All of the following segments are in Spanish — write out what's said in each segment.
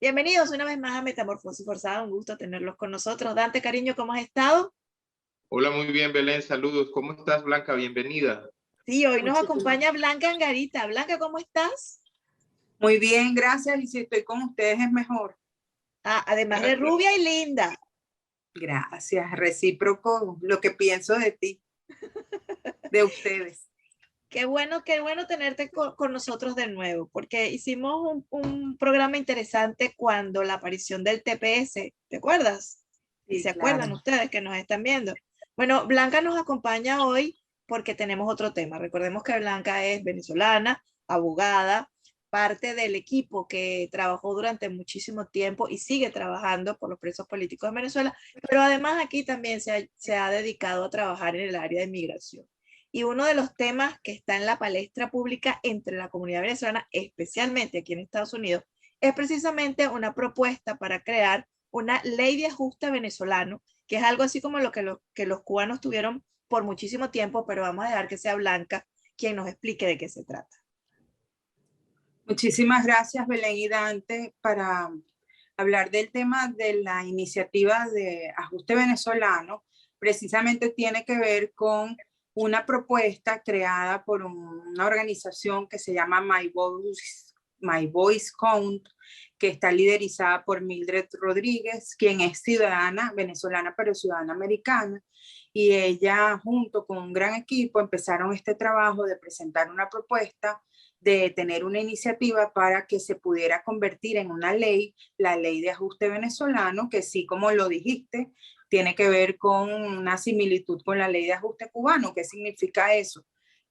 Bienvenidos una vez más a Metamorfosis Forzada, un gusto tenerlos con nosotros. Dante, cariño, ¿cómo has estado? Hola, muy bien, Belén, saludos. ¿Cómo estás, Blanca? Bienvenida. Sí, hoy nos Muchísimas. acompaña Blanca Angarita. Blanca, ¿cómo estás? Muy bien, gracias. Y si estoy con ustedes es mejor. Además de rubia y linda. Gracias, recíproco lo que pienso de ti, de ustedes. Qué bueno tenerte con nosotros de nuevo, porque hicimos un programa interesante cuando la aparición del TPS, ¿te acuerdas? Sí, ¿Y se claro. acuerdan ustedes que nos están viendo? Bueno, Blanca nos acompaña hoy porque tenemos otro tema. Recordemos que Blanca es venezolana, abogada, parte del equipo que trabajó durante muchísimo tiempo y sigue trabajando por los presos políticos de Venezuela, pero además aquí también se ha dedicado a trabajar en el área de migración. Y uno de los temas que está en la palestra pública entre la comunidad venezolana, especialmente aquí en Estados Unidos, es precisamente una propuesta para crear una ley de ajuste venezolano, que es algo así como lo que los cubanos tuvieron por muchísimo tiempo, pero vamos a dejar que sea Blanca quien nos explique de qué se trata. Muchísimas gracias, Belén y Dante, para hablar del tema de la iniciativa de ajuste venezolano. Precisamente tiene que ver con una propuesta creada por una organización que se llama My Voice Count, que está liderizada por Mildred Rodríguez, quien es ciudadana venezolana, pero ciudadana americana. Y ella, junto con un gran equipo, empezaron este trabajo de presentar una propuesta, de tener una iniciativa para que se pudiera convertir en una ley, la ley de ajuste venezolano, que sí, como lo dijiste, tiene que ver con una similitud con la ley de ajuste cubano. ¿Qué significa eso?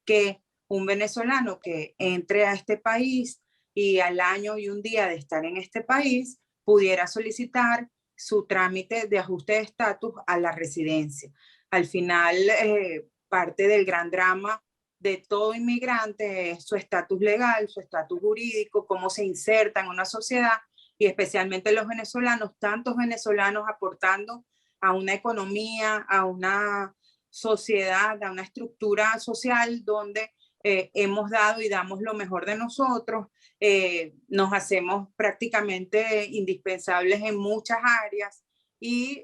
Que un venezolano que entre a este país y al año y un día de estar en este país pudiera solicitar su trámite de ajuste de estatus a la residencia. Al final, parte del gran drama de todo inmigrante es su estatus legal, su estatus jurídico, cómo se inserta en una sociedad, y especialmente los venezolanos, tantos venezolanos aportando a una economía, a una sociedad, a una estructura social donde hemos dado y damos lo mejor de nosotros, nos hacemos prácticamente indispensables en muchas áreas y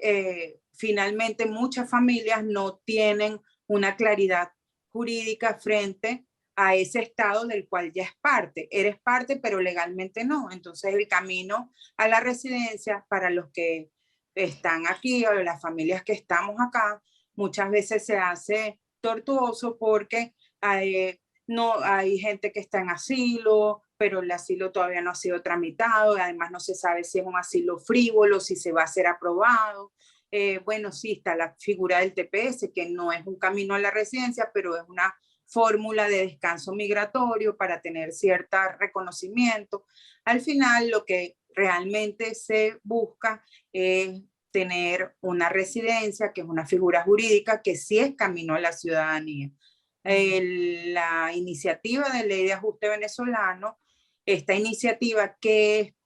finalmente muchas familias no tienen una claridad jurídica frente a ese estado del cual ya es parte. Eres parte, pero legalmente no. Entonces el camino a la residencia para los que están aquí o las familias que estamos acá, muchas veces se hace tortuoso porque hay gente que está en asilo, pero el asilo todavía no ha sido tramitado, además no se sabe si es un asilo frívolo, si se va a ser aprobado. Bueno, sí está la figura del TPS, que no es un camino a la residencia, pero es una fórmula de descanso migratorio para tener cierto reconocimiento. Al final, lo que realmente se busca es tener una residencia, que es una figura jurídica, que sí es camino a la ciudadanía. La iniciativa de ley de ajuste venezolano, esta iniciativa, ¿qué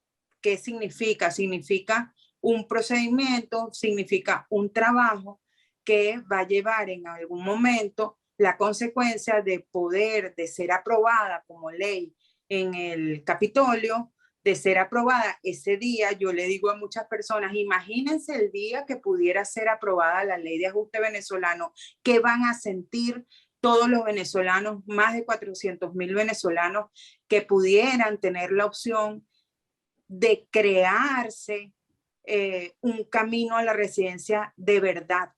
significa? Significa un procedimiento, significa un trabajo que va a llevar en algún momento la consecuencia de poder, de ser aprobada como ley en el Capitolio, de ser aprobada ese día. Yo le digo a muchas personas, imagínense el día que pudiera ser aprobada la ley de ajuste venezolano, ¿qué van a sentir todos los venezolanos, más de 400,000 venezolanos que pudieran tener la opción de crearse un camino a la residencia de verdad?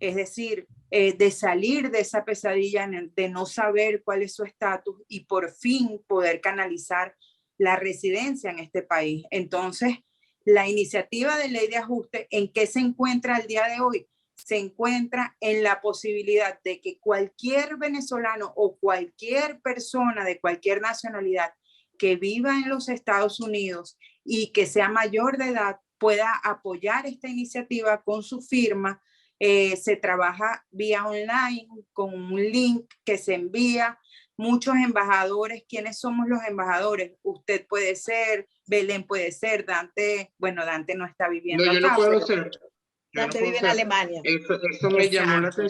Es decir, de salir de esa pesadilla de no saber cuál es su estatus y por fin poder canalizar la residencia en este país. Entonces, la iniciativa de ley de ajuste, ¿en qué se encuentra el día de hoy? Se encuentra en la posibilidad de que cualquier venezolano o cualquier persona de cualquier nacionalidad que viva en los Estados Unidos y que sea mayor de edad pueda apoyar esta iniciativa con su firma. Se trabaja vía online con un link que se envía. Muchos embajadores. ¿Quiénes somos los embajadores? Usted puede ser, Belén puede ser, Dante, bueno, Dante no está viviendo No, yo acá. lo puedo ser. yo no Dante puedo vive en ser. Alemania. Eso me llamó la Exacto.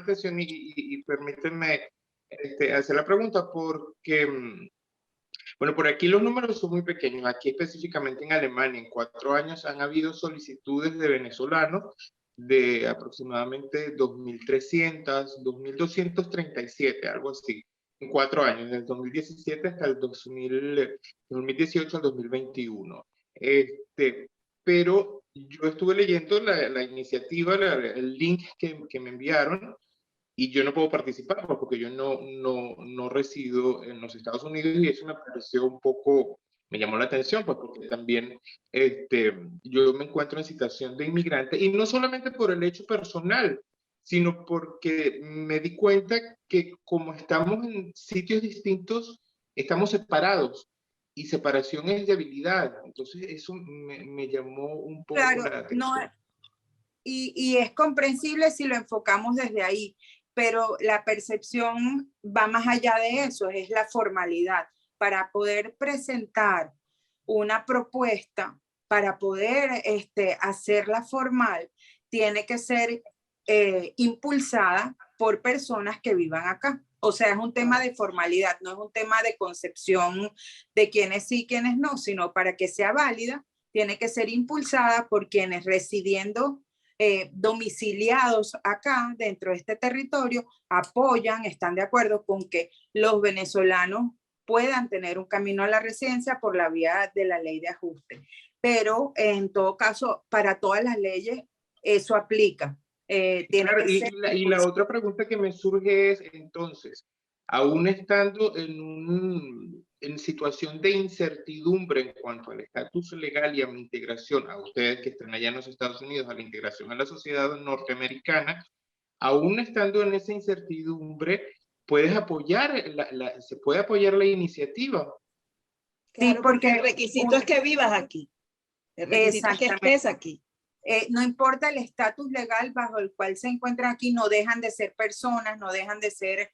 atención, y permíteme hacer la pregunta porque, bueno, por aquí los números son muy pequeños. Aquí específicamente en Alemania, en 4 años han habido solicitudes de venezolanos de aproximadamente 2.300, 2.237, algo así, en 4 años, desde el 2017 hasta el 2018 al 2021. Pero yo estuve leyendo la iniciativa, el link que me enviaron, y yo no puedo participar porque yo no resido en los Estados Unidos, y eso me pareció un poco, me llamó la atención, pues porque también yo me encuentro en situación de inmigrante, y no solamente por el hecho personal, sino porque me di cuenta que como estamos en sitios distintos, estamos separados, y separación es de habilidad. Entonces eso me llamó un poco Claro, la no, atención. y es comprensible si lo enfocamos desde ahí, pero la percepción va más allá de eso, es la formalidad. Para poder presentar una propuesta, para poder hacerla formal, tiene que ser impulsada por personas que vivan acá. O sea, es un tema de formalidad, no es un tema de concepción de quiénes sí y quiénes no, sino para que sea válida, tiene que ser impulsada por quienes residiendo domiciliados acá dentro de este territorio apoyan, están de acuerdo con que los venezolanos puedan tener un camino a la residencia por la vía de la ley de ajuste. Pero en todo caso, para todas las leyes, eso aplica. Tiene Claro, que ser y la otra pregunta que me surge es, entonces, aún estando en situación de incertidumbre en cuanto al estatus legal y a mi integración, a ustedes que están allá en los Estados Unidos, a la integración a la sociedad norteamericana, aún estando en esa incertidumbre, puedes apoyar, se puede apoyar la iniciativa. sí, Claro, porque el porque requisito es que vivas aquí. El requisito es que exactamente. estés aquí. No importa el estatus legal bajo el cual se encuentran aquí, no dejan de ser personas, no dejan de ser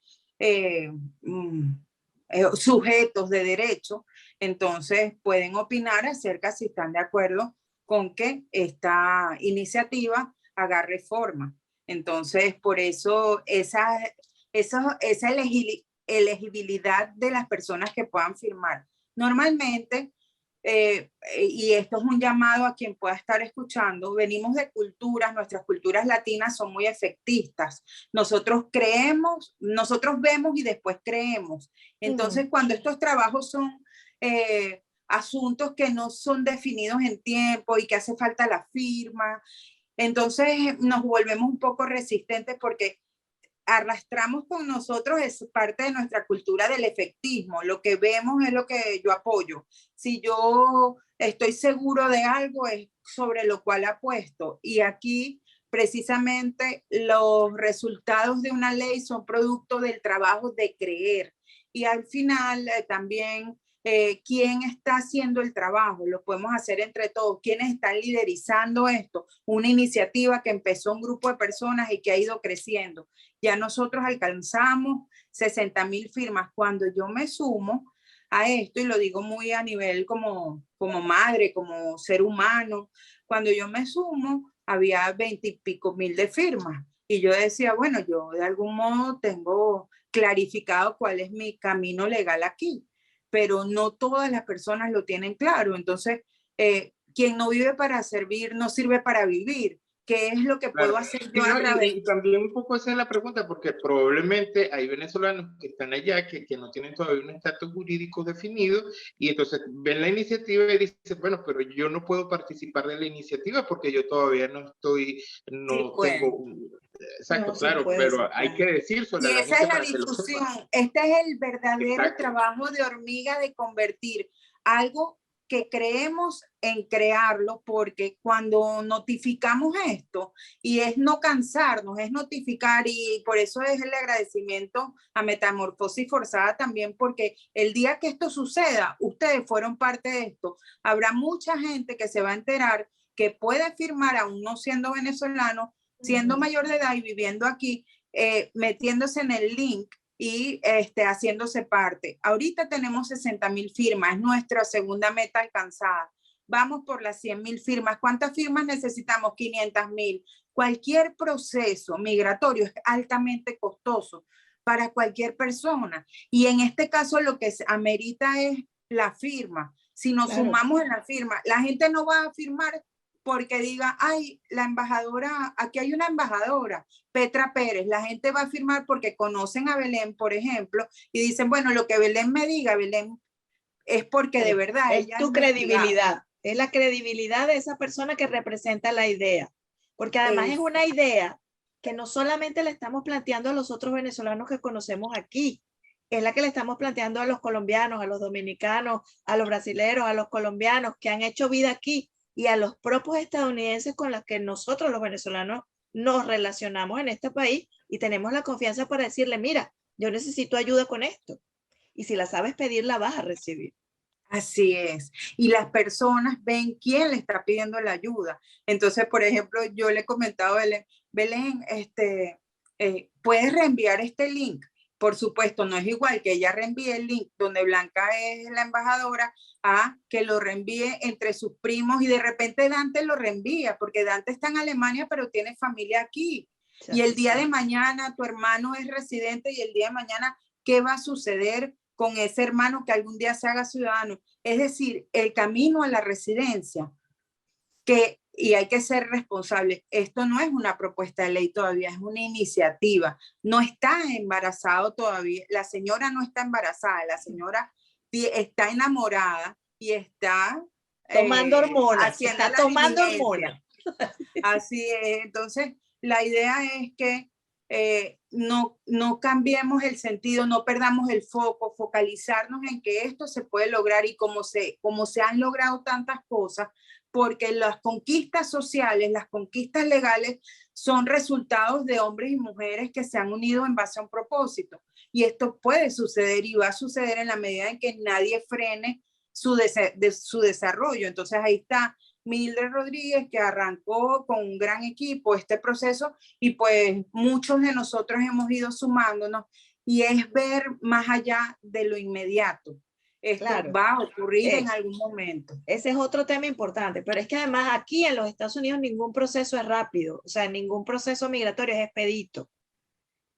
sujetos de derecho. Entonces pueden opinar acerca si están de acuerdo con que esta iniciativa haga reforma. Entonces, por eso esa elegibilidad de las personas que puedan firmar. Normalmente, y esto es un llamado a quien pueda estar escuchando, venimos de culturas, nuestras culturas latinas son muy efectistas. Nosotros creemos, nosotros vemos y después creemos. Entonces, cuando estos trabajos son asuntos que no son definidos en tiempo y que hace falta la firma, entonces nos volvemos un poco resistentes porque arrastramos con nosotros, es parte de nuestra cultura del efectismo. Lo que vemos es lo que yo apoyo. Si yo estoy seguro de algo, es sobre lo cual apuesto. Y aquí, precisamente, los resultados de una ley son producto del trabajo de creer. Y al final, también, quién está haciendo el trabajo, lo podemos hacer entre todos, quiénes están liderizando esto, una iniciativa que empezó un grupo de personas y que ha ido creciendo. Ya nosotros alcanzamos 60.000 firmas. Cuando yo me sumo a esto, y lo digo muy a nivel como madre, como ser humano, cuando yo me sumo, había 20 y pico mil de firmas. Y yo decía, bueno, yo de algún modo tengo clarificado cuál es mi camino legal aquí, pero no todas las personas lo tienen claro. Entonces, quien no vive para servir, no sirve para vivir. ¿Qué es lo que Claro. puedo hacer Sí, yo a no, través? y también un poco esa es la pregunta, porque probablemente hay venezolanos que están allá que no tienen todavía un estatus jurídico definido, y entonces ven la iniciativa y dicen, bueno, pero yo no puedo participar de la iniciativa porque yo todavía no estoy, no Sí, tengo... Exacto, No, sí claro, puede, sí pero hay que puede. decírselo y a la esa gente es la para que lo sepa. difusión. Este es el verdadero Exacto. trabajo de hormiga de convertir algo que creemos en crearlo, porque cuando notificamos esto, y es no cansarnos, es notificar, y por eso es el agradecimiento a Metamorfosis Forzada también, porque el día que esto suceda, ustedes fueron parte de esto. Habrá mucha gente que se va a enterar que puede firmar, aún no siendo venezolano, siendo mayor de edad y viviendo aquí, metiéndose en el link y haciéndose parte. Ahorita tenemos 60.000 firmas, es nuestra segunda meta alcanzada. vamos por las 100.000 firmas. ¿Cuántas firmas necesitamos? 500.000. Cualquier proceso migratorio es altamente costoso para cualquier persona. Y en este caso lo que se amerita es la firma. Si nos sumamos en la firma, la gente no va a firmar porque diga, ay, la embajadora, aquí hay una embajadora, Petra Pérez. La gente va a firmar porque conocen a Belén, por ejemplo, y dicen, bueno, lo que Belén me diga, Belén, es porque de verdad es ella tu credibilidad, es la credibilidad de esa persona que representa la idea, porque además es una idea que no solamente le estamos planteando a los otros venezolanos que conocemos aquí, es la que le estamos planteando a los colombianos, a los dominicanos, a los brasileños, a los colombianos que han hecho vida aquí y a los propios estadounidenses con los que nosotros los venezolanos nos relacionamos en este país y tenemos la confianza para decirle, mira, yo necesito ayuda con esto. Y si la sabes pedir, la vas a recibir. Así es. Y las personas ven quién le está pidiendo la ayuda. Entonces, por ejemplo, yo le he comentado a Belén, Belén, ¿puedes reenviar este link? Por supuesto, no es igual que ella reenvíe el link donde Blanca es la embajadora a que lo reenvíe entre sus primos y de repente Dante lo reenvía, porque Dante está en Alemania, pero tiene familia aquí. Y el día de mañana tu hermano es residente y el día de mañana, ¿qué va a suceder con ese hermano que algún día se haga ciudadano? Es decir, el camino a la residencia, y hay que ser responsable. Esto no es una propuesta de ley todavía, es una iniciativa. No está embarazado todavía, la señora no está embarazada, la señora está enamorada y está tomando hormonas, está tomando hormonas. Así es, entonces la idea es que no cambiemos el sentido, no perdamos el foco, focalizarnos en que esto se puede lograr y como se han logrado tantas cosas, porque las conquistas sociales, las conquistas legales son resultados de hombres y mujeres que se han unido en base a un propósito. Y esto puede suceder y va a suceder en la medida en que nadie frene su desarrollo. Entonces ahí está Mildred Rodríguez, que arrancó con un gran equipo este proceso y pues muchos de nosotros hemos ido sumándonos y es ver más allá de lo inmediato. Esto va a ocurrir en algún momento. Ese es otro tema importante, pero es que además aquí en los Estados Unidos ningún proceso es rápido, o sea, ningún proceso migratorio es expedito.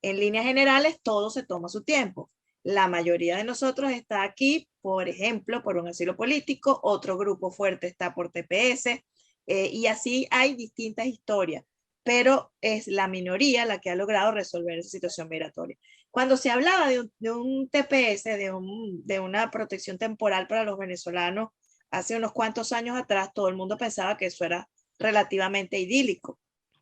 En líneas generales, todo se toma su tiempo. La mayoría de nosotros está aquí, por ejemplo, por un asilo político, otro grupo fuerte está por TPS, y así hay distintas historias, pero es la minoría la que ha logrado resolver esa situación migratoria. Cuando se hablaba de un TPS, de una protección temporal para los venezolanos, hace unos cuantos años atrás, todo el mundo pensaba que eso era relativamente idílico,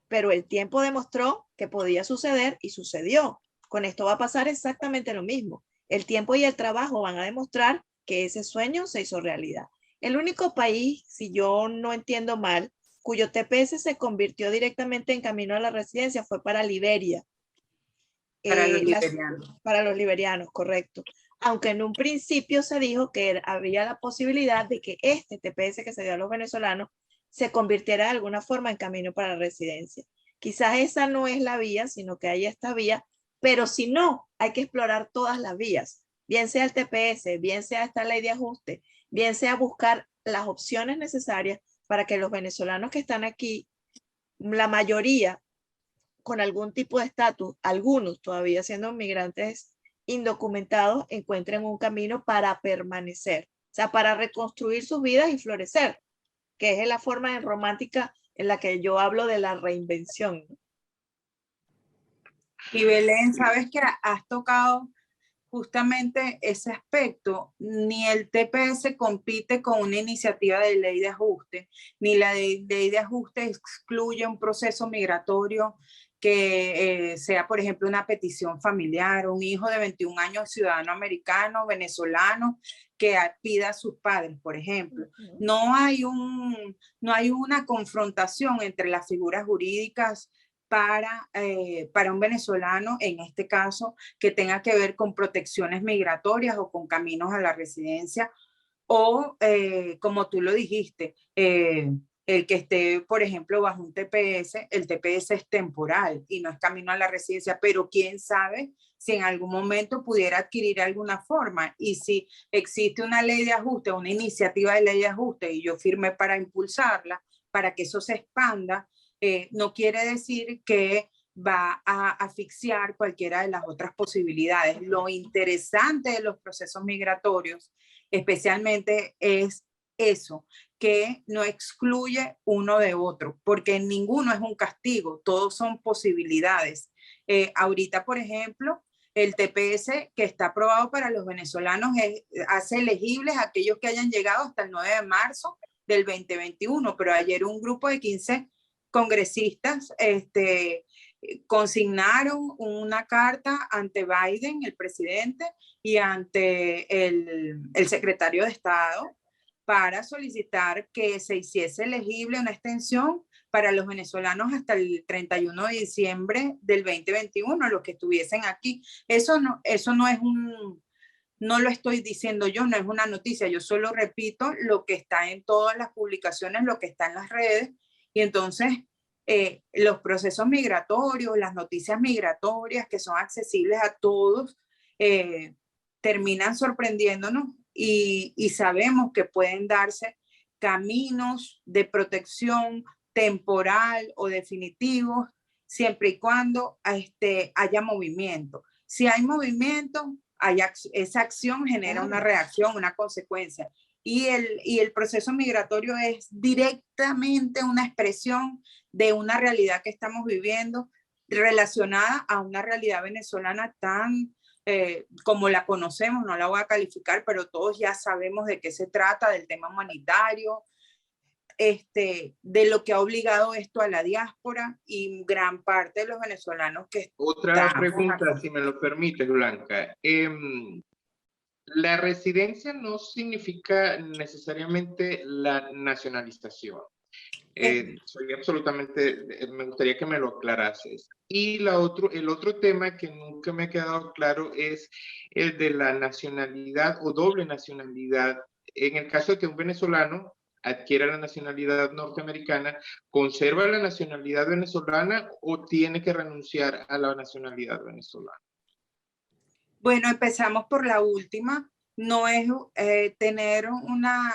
pero el tiempo demostró que podía suceder y sucedió. Con esto va a pasar exactamente lo mismo. El tiempo y el trabajo van a demostrar que ese sueño se hizo realidad. El único país, si yo no entiendo mal, cuyo TPS se convirtió directamente en camino a la residencia fue para Liberia. Para los liberianos, correcto. Aunque en un principio se dijo que había la posibilidad de que este TPS que se dio a los venezolanos se convirtiera de alguna forma en camino para la residencia. Quizás esa no es la vía, sino que hay esta vía, pero si no, hay que explorar todas las vías, bien sea el TPS, bien sea esta ley de ajuste, bien sea buscar las opciones necesarias para que los venezolanos que están aquí, la mayoría con algún tipo de estatus, algunos todavía siendo migrantes indocumentados, encuentren un camino para permanecer, o sea, para reconstruir sus vidas y florecer, que es la forma romántica en la que yo hablo de la reinvención. Y Belén, sabes que has tocado justamente ese aspecto. Ni el TPS compite con una iniciativa de ley de ajuste, ni la ley de ajuste excluye un proceso migratorio que sea, por ejemplo, una petición familiar, un hijo de 21 años, ciudadano americano, venezolano, que pida a sus padres, por ejemplo. No hay una confrontación entre las figuras jurídicas para un venezolano, en este caso, que tenga que ver con protecciones migratorias o con caminos a la residencia, o como tú lo dijiste, El que esté, por ejemplo, bajo un TPS, el TPS es temporal y no es camino a la residencia, pero quién sabe si en algún momento pudiera adquirir alguna forma. Y si existe una ley de ajuste, una iniciativa de ley de ajuste, y yo firmé para impulsarla, para que eso se expanda, no quiere decir que va a asfixiar cualquiera de las otras posibilidades. Lo interesante de los procesos migratorios, especialmente, es eso, que no excluye uno de otro, porque ninguno es un castigo, todos son posibilidades. Ahorita, por ejemplo, el TPS que está aprobado para los venezolanos hace elegibles a aquellos que hayan llegado hasta el 9 de marzo del 2021, pero ayer un grupo de 15 congresistas consignaron una carta ante Biden, el presidente, y ante el secretario de Estado para solicitar que se hiciese elegible una extensión para los venezolanos hasta el 31 de diciembre del 2021, los que estuviesen aquí. Eso no es no lo estoy diciendo yo, no es una noticia, yo solo repito lo que está en todas las publicaciones, lo que está en las redes, y entonces los procesos migratorios, las noticias migratorias que son accesibles a todos, terminan sorprendiéndonos y sabemos que pueden darse caminos de protección temporal o definitivos, siempre y cuando haya movimiento. Si hay movimiento, esa acción genera una reacción, una consecuencia. Y el proceso migratorio es directamente una expresión de una realidad que estamos viviendo relacionada a una realidad venezolana tan como la conocemos, no la voy a calificar, pero todos ya sabemos de qué se trata, del tema humanitario, de lo que ha obligado esto a la diáspora y gran parte de los venezolanos que Otra pregunta, si me lo permite, Blanca. La residencia no significa necesariamente la nacionalización. Soy absolutamente, me gustaría que me lo aclarases. Y el otro tema que nunca me ha quedado claro es el de la nacionalidad o doble nacionalidad. En el caso de que un venezolano adquiera la nacionalidad norteamericana, ¿conserva la nacionalidad venezolana o tiene que renunciar a la nacionalidad venezolana? Bueno, empezamos por la última. No es tener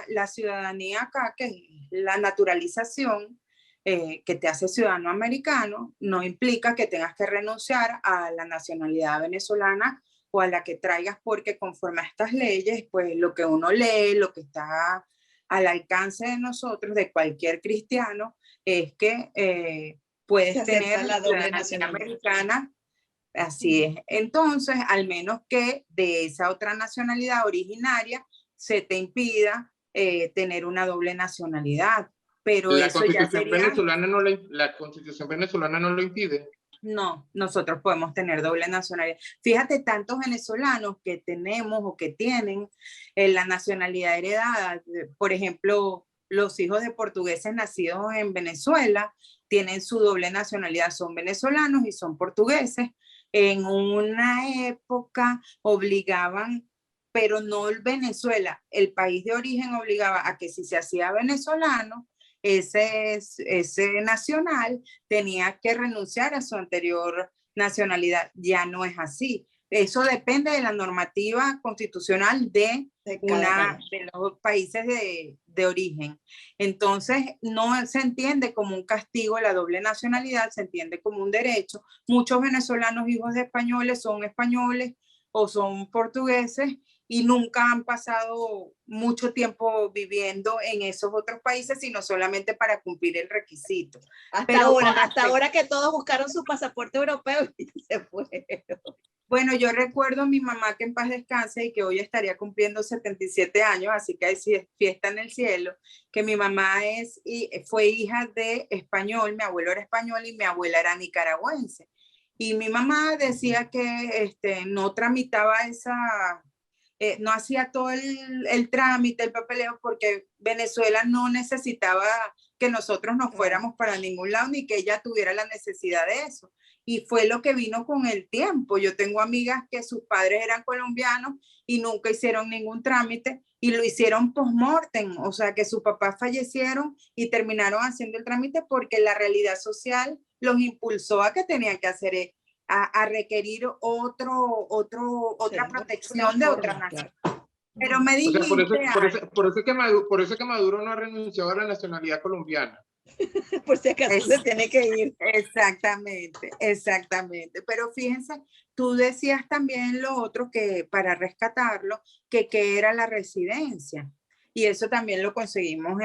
la ciudadanía acá, que es la naturalización, que te hace ciudadano americano, no implica que tengas que renunciar a la nacionalidad venezolana o a la que traigas, porque conforme a estas leyes, pues lo que uno lee, lo que está al alcance de nosotros, de cualquier cristiano, es que puedes tener la doble nacionalidad americana. Así es. Entonces, al menos que de esa otra nacionalidad originaria se te impida tener una doble nacionalidad. Pero la eso Constitución ya sería... venezolana la Constitución venezolana no lo impide. No, nosotros podemos tener doble nacionalidad. Fíjate, tantos venezolanos que tenemos o que tienen la nacionalidad heredada. Por ejemplo, los hijos de portugueses nacidos en Venezuela tienen su doble nacionalidad, son venezolanos y son portugueses. En una época obligaban, pero no el Venezuela, el país de origen obligaba a que si se hacía venezolano, ese nacional tenía que renunciar a su anterior nacionalidad. Ya no es así. Eso depende de la normativa constitucional de los países de origen. Entonces, no se entiende como un castigo la doble nacionalidad, se entiende como un derecho. Muchos venezolanos hijos de españoles o son portugueses y nunca han pasado mucho tiempo viviendo en esos otros países, sino solamente para cumplir el requisito. Hasta ahora que todos buscaron su pasaporte europeo y se fueron. Bueno, yo recuerdo a mi mamá, que en paz descanse y que hoy estaría cumpliendo 77 años, así que hay fiesta en el cielo, que mi mamá fue hija de español, mi abuelo era español y mi abuela era nicaragüense. Y mi mamá decía que no tramitaba no hacía todo el trámite, el papeleo, porque Venezuela no necesitaba que nosotros nos fuéramos para ningún lado ni que ella tuviera la necesidad de eso. Y fue lo que vino con el tiempo. Yo tengo amigas que sus padres eran colombianos y nunca hicieron ningún trámite y lo hicieron post-mortem, o sea que sus papás fallecieron y terminaron haciendo el trámite porque la realidad social los impulsó a que tenían que hacer, a requerir otra protección de otra nación. Claro. Pero me dijiste... O sea, por eso que Maduro no ha renunciado a la nacionalidad colombiana. Por si acaso se tiene que ir. Exactamente, exactamente. Pero fíjense, tú decías también lo otro que para rescatarlo, que era la residencia. Y eso también lo conseguimos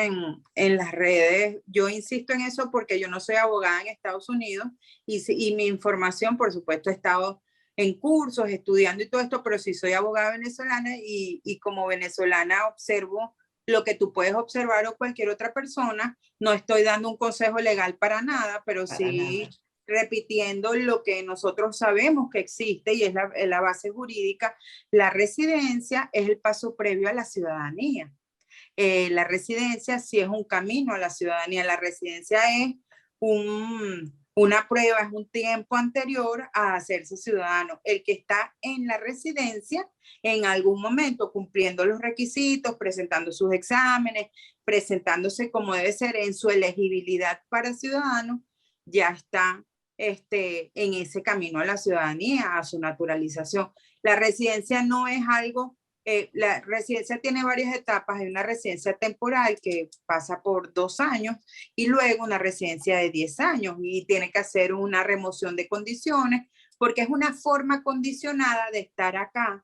en las redes. Yo insisto en eso porque yo no soy abogada en Estados Unidos y mi información, por supuesto, he estado en cursos, estudiando y todo esto, pero sí soy abogada venezolana y como venezolana observo lo que tú puedes observar o cualquier otra persona. No estoy dando un consejo legal para nada, pero sí repitiendo lo que nosotros sabemos que existe y es la base jurídica. La residencia es el paso previo a la ciudadanía. La residencia sí es un camino a la ciudadanía. La residencia es una prueba, es un tiempo anterior a hacerse ciudadano. El que está en la residencia en algún momento cumpliendo los requisitos, presentando sus exámenes, presentándose como debe ser en su elegibilidad para ciudadano, ya está en ese camino a la ciudadanía, a su naturalización. La residencia no es algo... la residencia tiene varias etapas. Hay una residencia temporal que pasa por 2 años y luego una residencia de 10 años y tiene que hacer una remoción de condiciones porque es una forma condicionada de estar acá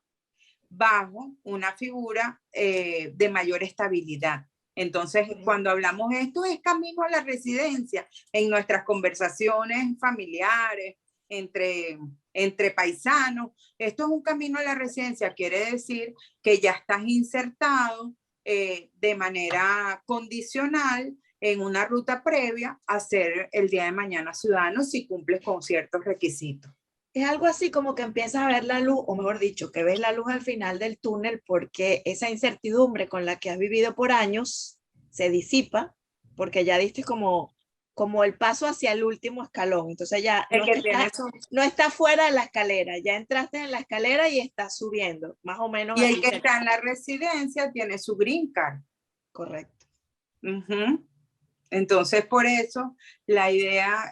bajo una figura de mayor estabilidad. Entonces, cuando hablamos de esto, es camino a la residencia en nuestras conversaciones familiares, entre paisanos. Esto es un camino a la residencia, quiere decir que ya estás insertado de manera condicional en una ruta previa a ser el día de mañana ciudadano si cumples con ciertos requisitos. Es algo así como que empiezas a ver la luz, o mejor dicho, que ves la luz al final del túnel porque esa incertidumbre con la que has vivido por años se disipa porque ya diste como el paso hacia el último escalón. Entonces ya no está fuera de la escalera, ya entraste en la escalera y estás subiendo, más o menos. Y el que está en la residencia tiene su green card. Correcto. Entonces, por eso, la idea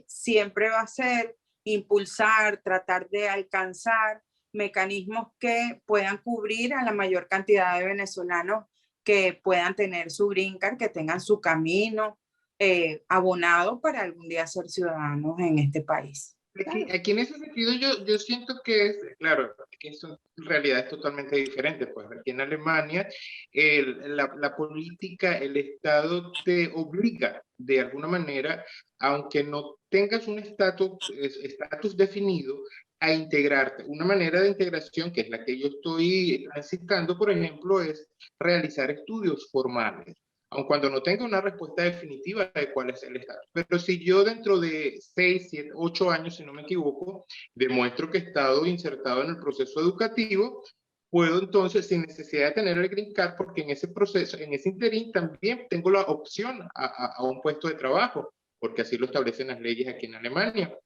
siempre va a ser impulsar, tratar de alcanzar mecanismos que puedan cubrir a la mayor cantidad de venezolanos que puedan tener su green card, que tengan su camino abonado para algún día ser ciudadanos en este país. Aquí en ese sentido yo siento que es, claro, que eso en realidad es totalmente diferente, pues aquí en Alemania la política, el Estado te obliga de alguna manera, aunque no tengas un estatus definido, a integrarte. Una manera de integración, que es la que yo estoy transitando, por ejemplo, es realizar estudios formales, aun cuando no tenga una respuesta definitiva de cuál es el estatus. Pero si yo dentro de 6, 7, 8 años, si no me equivoco, demuestro que he estado insertado en el proceso educativo, puedo entonces, sin necesidad de tener el Green Card, porque en ese proceso, en ese interín, también tengo la opción a un puesto de trabajo, porque así lo establecen las leyes aquí en Alemania.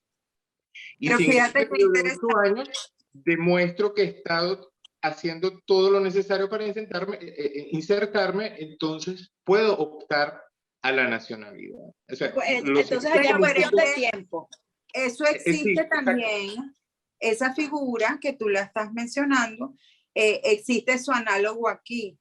Y pero si fíjate en ese de 8 años demuestro que he estado haciendo todo lo necesario para insertarme, entonces puedo optar a la nacionalidad. O sea, entonces hay cuestión de tiempo. Eso existe también, esa figura que tú la estás mencionando, existe su análogo aquí.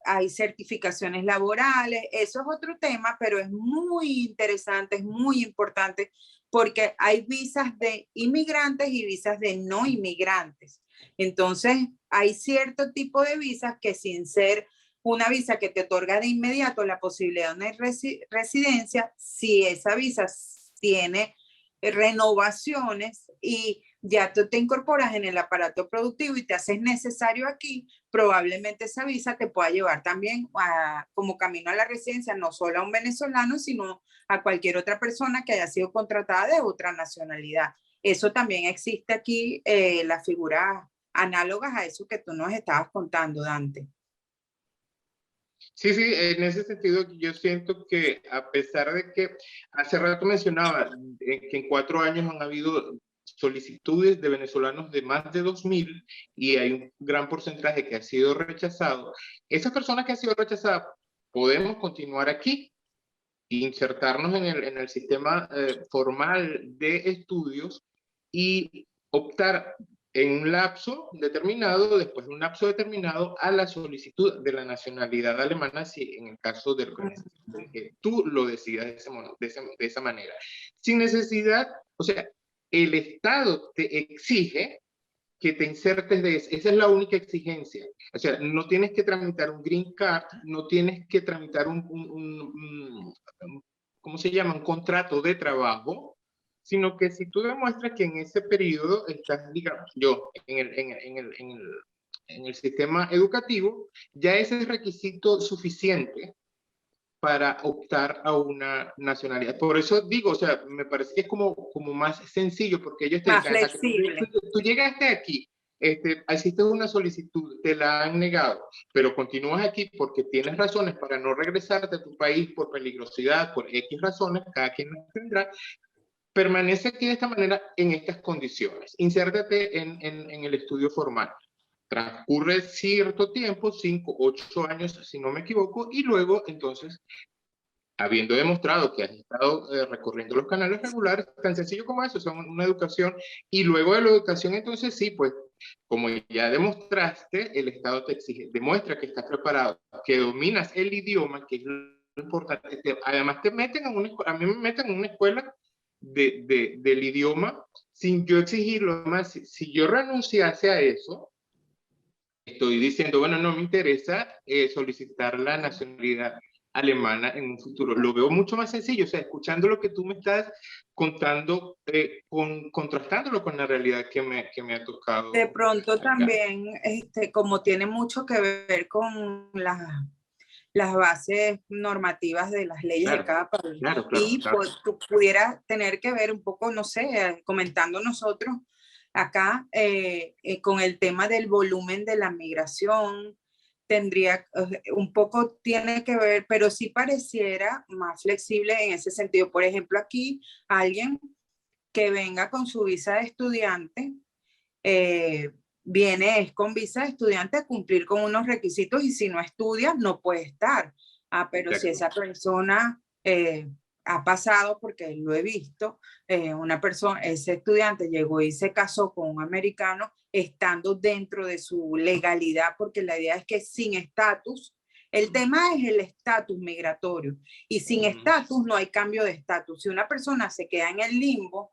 Hay certificaciones laborales, eso es otro tema, pero es muy interesante, es muy importante, porque hay visas de inmigrantes y visas de no inmigrantes. Entonces, hay cierto tipo de visas que sin ser una visa que te otorga de inmediato la posibilidad de una residencia, si esa visa tiene renovaciones y ya tú te incorporas en el aparato productivo y te haces necesario aquí, probablemente esa visa te pueda llevar también como camino a la residencia, no solo a un venezolano, sino a cualquier otra persona que haya sido contratada de otra nacionalidad. Eso también existe aquí, las figuras análogas a eso que tú nos estabas contando, Dante. Sí, sí, en ese sentido yo siento que a pesar de que hace rato mencionaba que en 4 años han habido solicitudes de venezolanos de más de 2.000 y hay un gran porcentaje que ha sido rechazado, esas personas que han sido rechazadas podemos continuar aquí, insertarnos en el sistema formal de estudios y optar en un lapso determinado, después de un lapso determinado, a la solicitud de la nacionalidad alemana, si en el caso de que tú lo decidas de esa manera. Sin necesidad, o sea, el Estado te exige que te insertes de eso. Esa es la única exigencia. O sea, no tienes que tramitar un green card, no tienes que tramitar ¿cómo se llama? Un contrato de trabajo, sino que si tú demuestras que en ese periodo estás, digamos, yo, en el sistema educativo, ya ese es requisito suficiente para optar a una nacionalidad. Por eso digo, o sea, me parece que es como más sencillo, porque ellos te Más dicen, flexible. tú llegaste aquí, hiciste una solicitud, te la han negado, pero continúas aquí porque tienes razones para no regresarte a tu país por peligrosidad, por X razones, cada quien las tendrá, permanece aquí de esta manera en estas condiciones. Insértate en el estudio formal. Transcurre cierto tiempo, 5, 8 años, si no me equivoco, y luego, entonces, habiendo demostrado que has estado recorriendo los canales regulares, tan sencillo como eso, son una educación, y luego de la educación, entonces sí, pues, como ya demostraste, el Estado te exige, demuestra que estás preparado, que dominas el idioma, que es lo importante. Además, te meten en una escuela, a mí me meten en una escuela del idioma sin yo exigirlo. Más, si yo renunciase a eso, estoy diciendo, bueno, no me interesa solicitar la nacionalidad alemana en un futuro. Lo veo mucho más sencillo, o sea, escuchando lo que tú me estás contando, contrastándolo con la realidad que me ha tocado. De pronto acá. también, como tiene mucho que ver con las bases normativas de las leyes de cada país, Claro. Pues, pudiera tener que ver un poco, no sé, comentando nosotros acá con el tema del volumen de la migración, tendría un poco tiene que ver, pero sí pareciera más flexible en ese sentido. Por ejemplo, aquí alguien que venga con su visa de estudiante, eh, viene es con visa de estudiante a cumplir con unos requisitos y si no estudia no puede estar. Pero Exacto. si esa persona ha pasado, porque lo he visto, una persona, ese estudiante llegó y se casó con un americano estando dentro de su legalidad, porque la idea es que sin estatus, el tema es el estatus migratorio y sin estatus no hay cambio de estatus. Si una persona se queda en el limbo,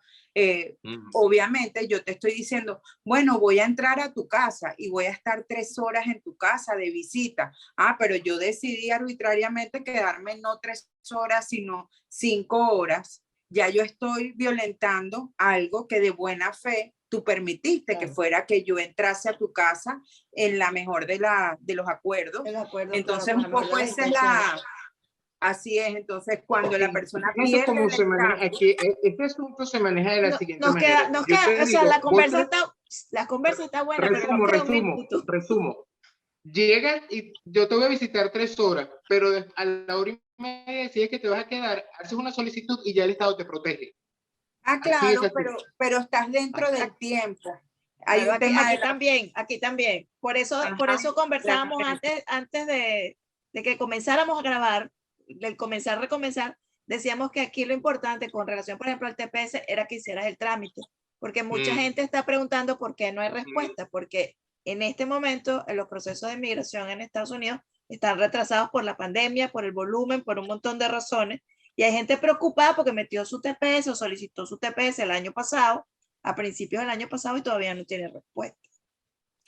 obviamente yo te estoy diciendo, bueno, voy a entrar a tu casa y voy a estar 3 horas en tu casa de visita. Pero yo decidí arbitrariamente quedarme no 3 horas, sino 5 horas. Ya yo estoy violentando algo que de buena fe tú permitiste, que fuera que yo entrase a tu casa en la mejor de los acuerdos. Entonces, un poco esa es la... Así es, entonces cuando la persona pierde como el se maneja estatus, aquí, este asunto se maneja de la siguiente manera. Nos Yo queda, te o sea, digo, la conversa está buena, pero nos queda un minuto. resumo. Llegas y yo te voy a visitar 3 horas, pero a la hora y media decides que te vas a quedar, haces una solicitud y ya el Estado te protege. claro, pero estás dentro del tiempo. Hay Claro, un tema aquí también. Por eso conversábamos antes de que comenzáramos a grabar, del recomenzar, decíamos que aquí lo importante con relación, por ejemplo, al TPS era que hicieras el trámite, porque mucha gente está preguntando por qué no hay respuesta, porque en este momento los procesos de migración en Estados Unidos están retrasados por la pandemia, por el volumen, por un montón de razones, y hay gente preocupada porque metió su TPS o solicitó su TPS el año pasado, a principios del año pasado, y todavía no tiene respuesta.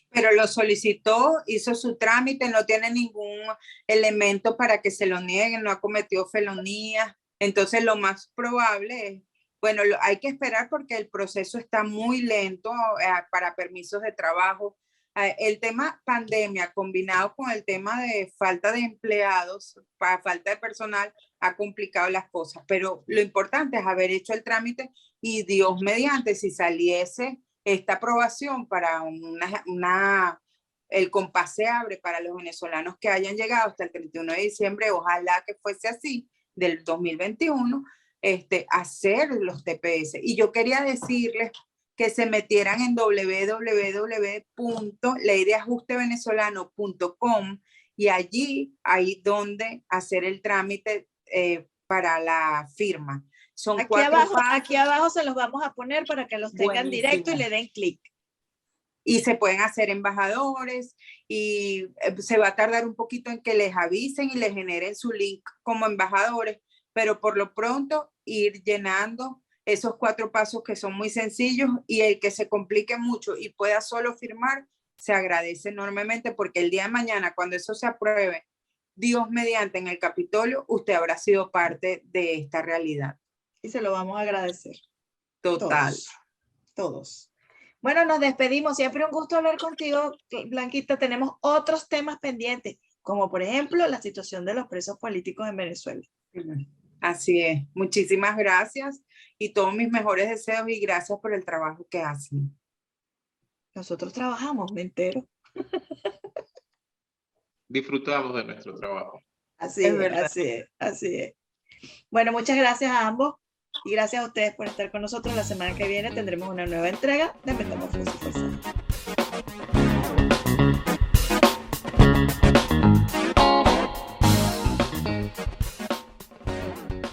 Pero lo solicitó, hizo su trámite, no tiene ningún elemento para que se lo nieguen, no ha cometido felonías. Entonces lo más probable es, bueno, hay que esperar porque el proceso está muy lento para permisos de trabajo. El tema pandemia combinado con el tema de falta de empleados, falta de personal, ha complicado las cosas. Pero lo importante es haber hecho el trámite y Dios mediante, si saliese esta aprobación para una el compás se abre para los venezolanos que hayan llegado hasta el 31 de diciembre, ojalá que fuese así, del 2021, hacer los TPS. Y yo quería decirles que se metieran en www.leydeajustevenezolano.com y allí hay donde hacer el trámite para la firma. Son Aquí 4 abajo, pasos. aquí abajo se los vamos a poner para que los tengan directo y le den clic. Y se pueden hacer embajadores y se va a tardar un poquito en que les avisen y les generen su link como embajadores, pero por lo pronto ir llenando esos 4 pasos que son muy sencillos, y el que se complique mucho y pueda solo firmar, se agradece enormemente, porque el día de mañana, cuando eso se apruebe, Dios mediante, en el Capitolio, usted habrá sido parte de esta realidad. Y se lo vamos a agradecer. Total. Todos. Bueno, nos despedimos. Siempre un gusto hablar contigo, Blanquita. Tenemos otros temas pendientes, como por ejemplo la situación de los presos políticos en Venezuela. Así es. Muchísimas gracias y todos mis mejores deseos, y gracias por el trabajo que hacen. Nosotros trabajamos, me entero. Disfrutamos de nuestro trabajo. Así es, así es, así es. Bueno, muchas gracias a ambos y gracias a ustedes por estar con nosotros. La semana que viene tendremos una nueva entrega de Metamorfosis Forzada.